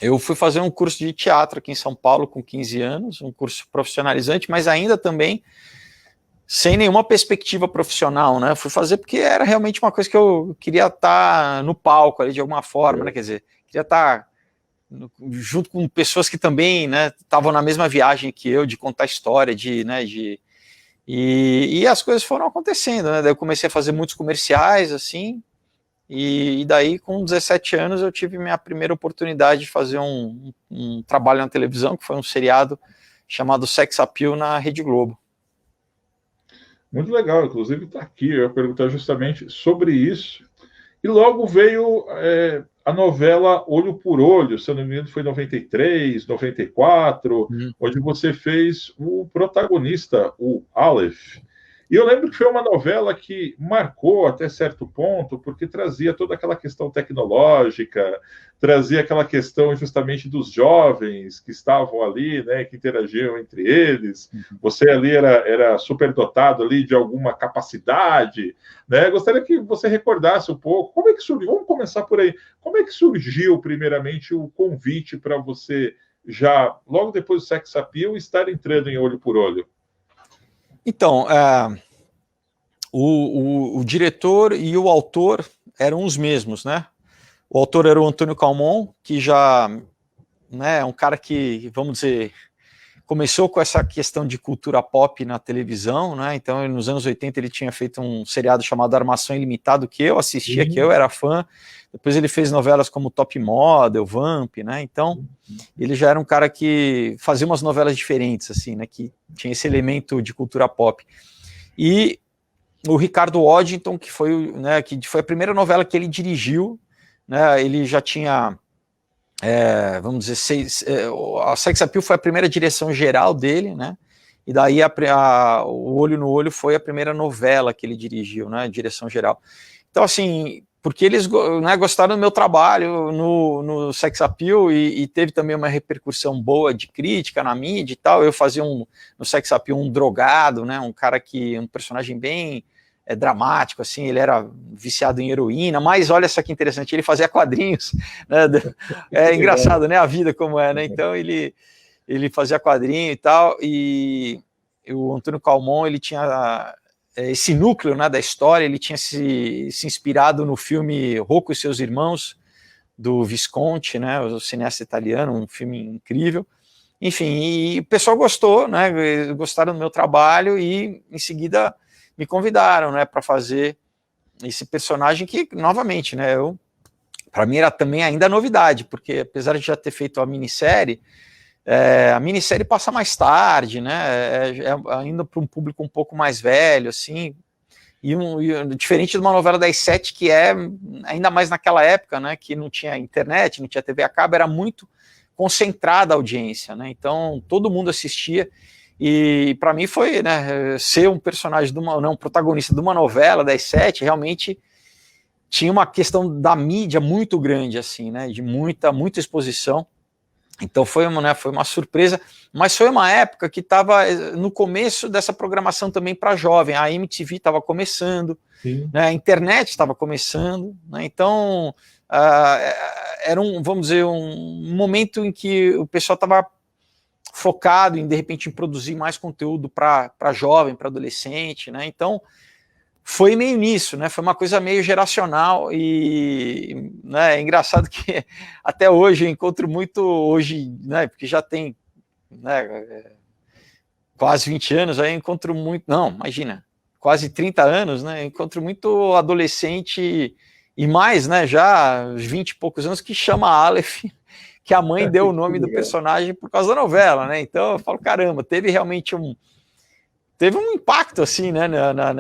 eu fui fazer um curso de teatro aqui em São Paulo com 15 anos, um curso profissionalizante, mas ainda também sem nenhuma perspectiva profissional, né? Eu fui fazer porque era realmente uma coisa que eu queria estar no palco ali de alguma forma, né? Quer dizer, queria estar junto com pessoas que também, né, estavam na mesma viagem que eu, de contar história, e as coisas foram acontecendo, né? Daí eu comecei a fazer muitos comerciais, assim, e daí com 17 anos eu tive minha primeira oportunidade de fazer um trabalho na televisão, que foi um seriado chamado Sex Appeal na Rede Globo. Muito legal, inclusive está aqui, eu ia perguntar justamente sobre isso. E logo veio a novela Olho por Olho, se eu não me engano foi em 93, 94, onde você fez o protagonista, o Aleph. E eu lembro que foi uma novela que marcou até certo ponto, porque trazia toda aquela questão tecnológica, trazia aquela questão justamente dos jovens que estavam ali, né, que interagiam entre eles. Você ali era superdotado ali de alguma capacidade, né? Gostaria que você recordasse um pouco como é que surgiu. Vamos começar por aí. Como é que surgiu, primeiramente, o convite para você já, logo depois do Sex Appeal, estar entrando em Olho por Olho? Então, o diretor e o autor eram os mesmos, né? O autor era o Antônio Calmon, que já, né, é um cara que, vamos dizer, começou com essa questão de cultura pop na televisão, né? Então, nos anos 80 ele tinha feito um seriado chamado Armação Ilimitada, que eu assistia, que eu era fã. Depois ele fez novelas como Top Model, Vamp, né? Então, ele já era um cara que fazia umas novelas diferentes, assim, né? Que tinha esse elemento de cultura pop. E o Ricardo Waddington, que foi, né, que foi a primeira novela que ele dirigiu, né? Ele já tinha... vamos dizer, a Sex Appeal foi a primeira direção geral dele, né? E daí o Olho no Olho foi a primeira novela que ele dirigiu, né? Direção geral. Então, assim, porque eles, né, gostaram do meu trabalho no Sex Appeal e teve também uma repercussão boa de crítica na mídia e tal. Eu fazia no Sex Appeal um drogado, né? Um personagem bem dramático, assim, ele era viciado em heroína, mas olha só que interessante, ele fazia quadrinhos, né? É engraçado, né, a vida como é, né? Então ele fazia quadrinho e tal, e o Antônio Calmon, ele tinha esse núcleo, né, da história, ele tinha se inspirado no filme Rocco e seus Irmãos, do Visconti, né, o cineasta italiano, um filme incrível. Enfim, e o pessoal gostou, né, gostaram do meu trabalho e em seguida me convidaram, né, para fazer esse personagem que, novamente, né, para mim era também ainda novidade, porque apesar de já ter feito a minissérie passa mais tarde, né, ainda para um público um pouco mais velho, assim, e diferente de uma novela das 7, que é, ainda mais naquela época, né, que não tinha internet, não tinha TV a cabo, era muito concentrada a audiência, né, então todo mundo assistia. E para mim foi, né, ser um personagem um protagonista de uma novela das 7, realmente tinha uma questão da mídia muito grande, assim, né, de muita exposição. Então foi uma surpresa, mas foi uma época que estava no começo dessa programação também para jovem. A MTV estava começando, né, a internet estava começando, né, então era vamos dizer, um momento em que o pessoal estava focado em, de repente, em produzir mais conteúdo para jovem, para adolescente, né? Então, foi meio nisso, né? Foi uma coisa meio geracional e, né, é engraçado que até hoje eu encontro muito, né, porque já tem, né, quase 20 anos, aí eu encontro muito, não, imagina, quase 30 anos, né? Eu encontro muito adolescente e mais, né, já 20 e poucos anos, que chama Aleph, que a mãe deu o nome do personagem por causa da novela, né? Então eu falo, caramba, teve realmente um impacto, assim, né?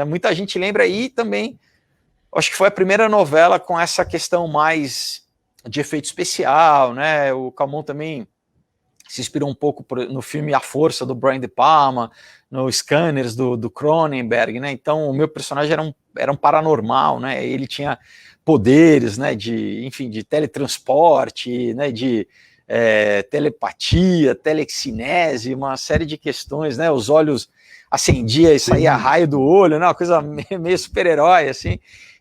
Muita gente lembra, e também acho que foi a primeira novela com essa questão mais de efeito especial, né? O Calmon também se inspirou um pouco no filme A Força, do Brian De Palma, no Scanners, do Cronenberg, né? Então o meu personagem era um paranormal, né? Ele tinha poderes, né, enfim, de teletransporte, né, de telepatia, telecinese, uma série de questões, né, os olhos acendia e saía raio do olho, né, uma coisa meio super-herói, assim.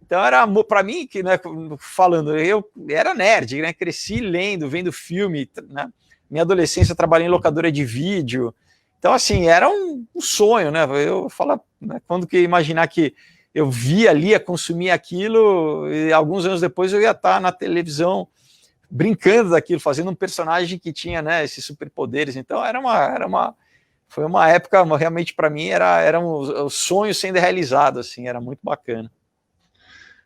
Então era para mim que, né, falando, eu era nerd, né, cresci lendo, vendo filme, né, minha adolescência eu trabalhei em locadora de vídeo, então assim era um sonho, né? Eu falo, né, quando que imaginar que eu via ali, ia consumir aquilo e alguns anos depois eu ia estar na televisão brincando daquilo, fazendo um personagem que tinha, né, esses superpoderes. Então foi uma época realmente para mim era um sonho sendo realizado, assim, era muito bacana.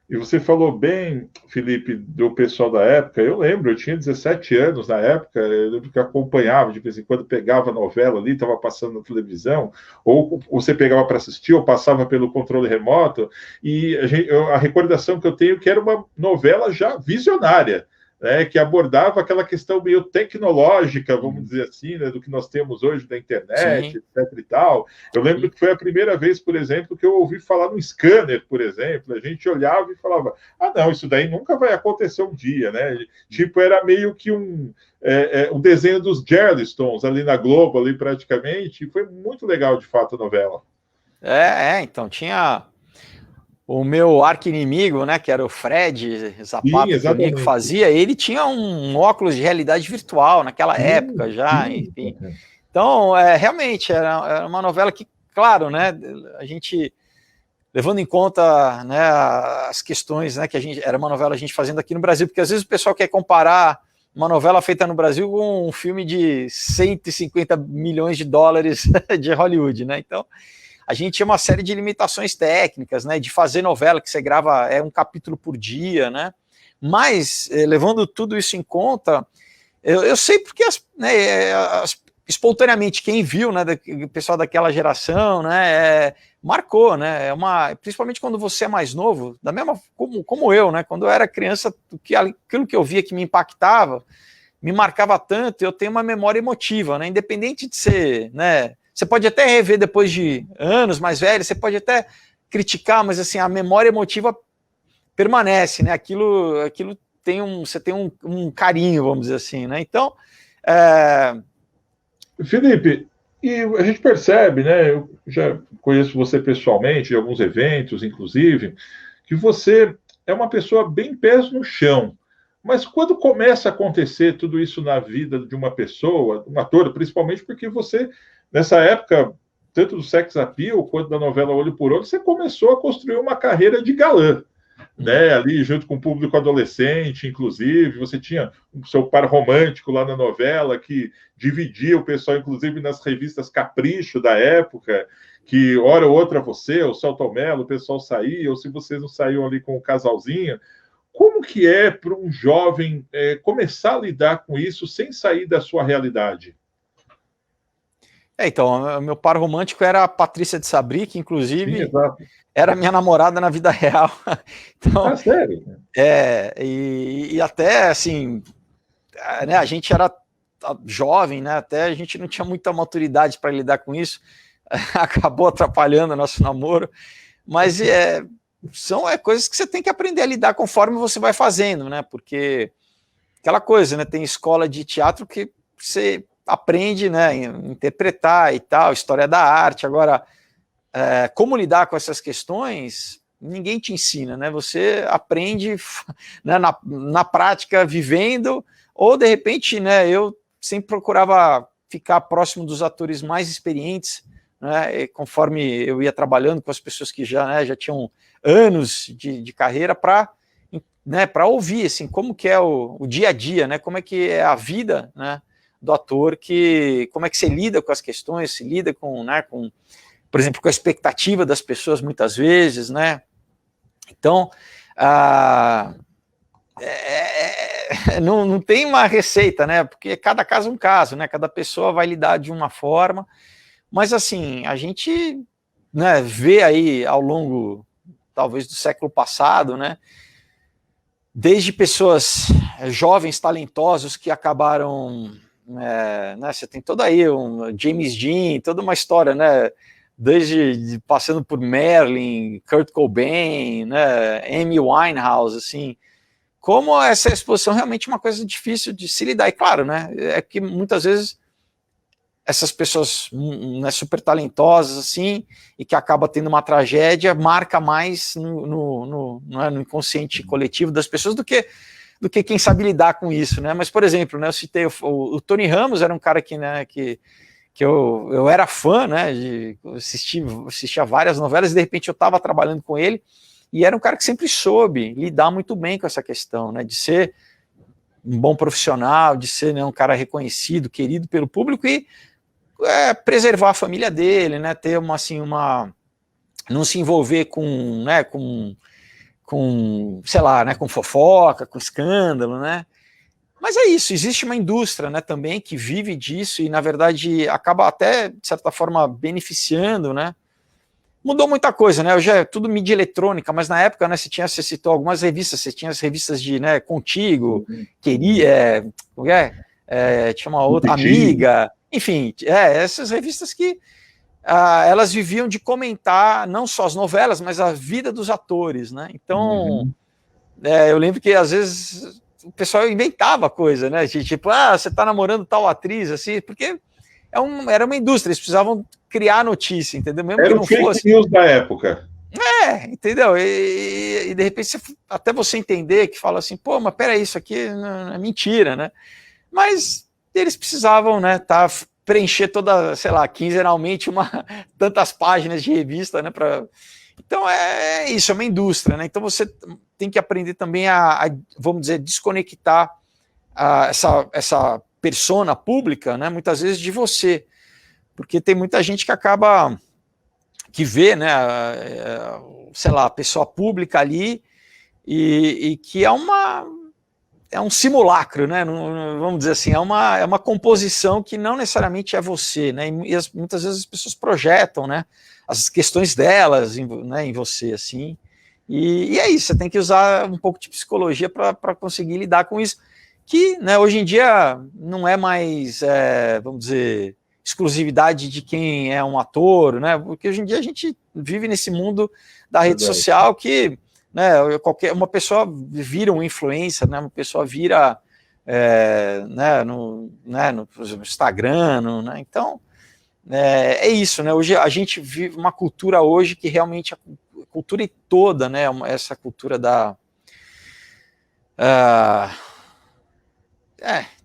E você falou bem, Felipe, do pessoal da época. Eu lembro, eu tinha 17 anos na época, eu lembro que acompanhava, de vez em quando pegava a novela ali, estava passando na televisão, ou você pegava para assistir, ou passava pelo controle remoto, e a recordação que eu tenho é que era uma novela já visionária, né, que abordava aquela questão meio tecnológica, vamos dizer assim, né, do que nós temos hoje da internet, Sim. etc e tal. Eu lembro que foi a primeira vez, por exemplo, que eu ouvi falar no scanner, por exemplo. A gente olhava e falava, não, isso daí nunca vai acontecer um dia, né? Tipo, era meio que um desenho dos Jellystons ali na Globo, ali praticamente, e foi muito legal, de fato, a novela. Então, tinha o meu arqui-inimigo, né, que era o Fred Zapata, Sim, que o Nico exatamente. fazia, ele tinha um óculos de realidade virtual naquela época já, Sim. enfim. Então, realmente, era uma novela que, claro, né, a gente, levando em conta, né, as questões, né, que era uma novela a gente fazendo aqui no Brasil, porque às vezes o pessoal quer comparar uma novela feita no Brasil com um filme de 150 milhões de dólares de Hollywood, né, então a gente tinha uma série de limitações técnicas, né, de fazer novela, que você grava um capítulo por dia, né, mas, levando tudo isso em conta, eu sei porque espontaneamente, quem viu, né, o pessoal daquela geração, né, marcou, né, principalmente quando você é mais novo, da mesma como eu, né, quando eu era criança, aquilo que eu via que me impactava, me marcava tanto, eu tenho uma memória emotiva, né, independente de ser, né, você pode até rever depois de anos mais velhos, você pode até criticar, mas assim, a memória emotiva permanece, né, aquilo você tem um carinho, vamos dizer assim, né, então... Felipe, e a gente percebe, né? Eu já conheço você pessoalmente, de alguns eventos, inclusive, que você é uma pessoa bem pés no chão. Mas quando começa a acontecer tudo isso na vida de uma pessoa, um ator, principalmente porque você, nessa época, tanto do sex appeal quanto da novela Olho por Olho, você começou a construir uma carreira de galã. Né, ali junto com o público adolescente, inclusive, você tinha o seu par romântico lá na novela, que dividia o pessoal, inclusive nas revistas Capricho da época, que hora ou outra você, o Celton Mello, o pessoal saía, ou se vocês não saíam ali com o casalzinho. Como que é para um jovem começar a lidar com isso sem sair da sua realidade? Então, meu par romântico era a Patrícia de Sabri, que Sim, inclusive exato. era minha namorada na vida real. Então, Sério? e até assim, né, a gente era jovem, né, até a gente não tinha muita maturidade para lidar com isso, acabou atrapalhando o nosso namoro, mas são coisas que você tem que aprender a lidar conforme você vai fazendo, né, porque aquela coisa, né, tem escola de teatro que você aprende, né, a interpretar e tal, história da arte. Agora, como lidar com essas questões, ninguém te ensina, né? Você aprende, né, na prática, vivendo, ou de repente, né, eu sempre procurava ficar próximo dos atores mais experientes, né, conforme eu ia trabalhando com as pessoas que já tinham anos de carreira, para, né, ouvir assim, como que é o dia a dia, né, como é que é a vida, né, do ator, como é que você lida com as questões, se lida com, né, por exemplo, com a expectativa das pessoas muitas vezes, né? Então, não tem uma receita, né? Porque cada caso é um caso, né? Cada pessoa vai lidar de uma forma, mas assim, a gente, né, vê aí ao longo, talvez, do século passado, né? Desde pessoas jovens, talentosos, que acabaram... né, você tem todo aí um James Dean, toda uma história, né, desde passando por Merlin, Kurt Cobain, né, Amy Winehouse, assim, como essa exposição realmente é uma coisa difícil de se lidar, e claro, né, é que muitas vezes essas pessoas, né, super talentosas, assim, e que acaba tendo uma tragédia, marca mais no inconsciente coletivo das pessoas do que quem sabe lidar com isso, né? Mas, por exemplo, né, eu citei o Tony Ramos, era um cara que, né, que eu era fã, né, assistia várias novelas, e de repente eu estava trabalhando com ele, e era um cara que sempre soube lidar muito bem com essa questão, né, de ser um bom profissional, de ser, né, um cara reconhecido, querido pelo público, e preservar a família dele, né, ter não se envolver com, né, sei lá, né, com fofoca, com escândalo, né. Mas é isso, existe uma indústria, né, também que vive disso e, na verdade, acaba até, de certa forma, beneficiando, né. Mudou muita coisa, né, hoje é tudo mídia eletrônica, mas na época, né, você citou algumas revistas, você tinha as revistas de, né, Contigo, Queria, tinha uma outra, Amiga, enfim, essas revistas que elas viviam de comentar não só as novelas, mas a vida dos atores, né, então, eu lembro que às vezes o pessoal inventava coisa, né, tipo, você tá namorando tal atriz, assim, porque era uma indústria, eles precisavam criar notícia, entendeu? Mesmo era que não fake fosse. News da época. Entendeu? E de repente, até você entender que fala assim, pô, mas peraí, isso aqui não é mentira, né? Mas eles precisavam, né, preencher toda, sei lá, quinzenalmente tantas páginas de revista, né, Então isso, é uma indústria, né? Então você tem que aprender também vamos dizer, desconectar essa persona pública, né, muitas vezes de você, porque tem muita gente que vê, né, sei lá, a pessoa pública ali e que é um simulacro, né, vamos dizer assim, é uma composição que não necessariamente é você, né, e muitas vezes as pessoas projetam, né, as questões delas né, em você, assim, e é isso, você tem que usar um pouco de psicologia para conseguir lidar com isso, que, né, hoje em dia não é mais, vamos dizer, exclusividade de quem é um ator, né, porque hoje em dia a gente vive nesse mundo da rede social que, né, uma pessoa vira um influencer, né, uma pessoa vira, né, no Instagram, né, então, é isso, né, hoje a gente vive uma cultura hoje que realmente, a cultura toda, né, essa cultura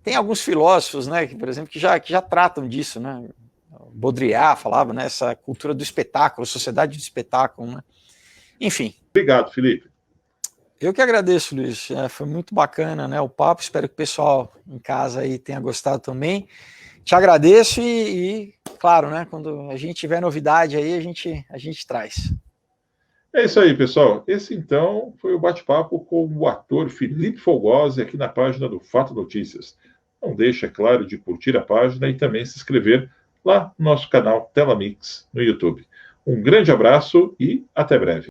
tem alguns filósofos, né, que, por exemplo, que já tratam disso, né, Baudrillard falava, né, essa cultura do espetáculo, sociedade do espetáculo, né, enfim. Obrigado, Felipe. Eu que agradeço, Luiz, foi muito bacana, né, o papo, espero que o pessoal em casa aí tenha gostado também, te agradeço e claro, né, quando a gente tiver novidade aí, a gente traz. É isso aí, pessoal. Esse, então, foi o bate-papo com o ator Felipe Fogosi aqui na página do Fato Notícias. Não deixe, é claro, de curtir a página e também se inscrever lá no nosso canal Telamix no YouTube. Um grande abraço e até breve.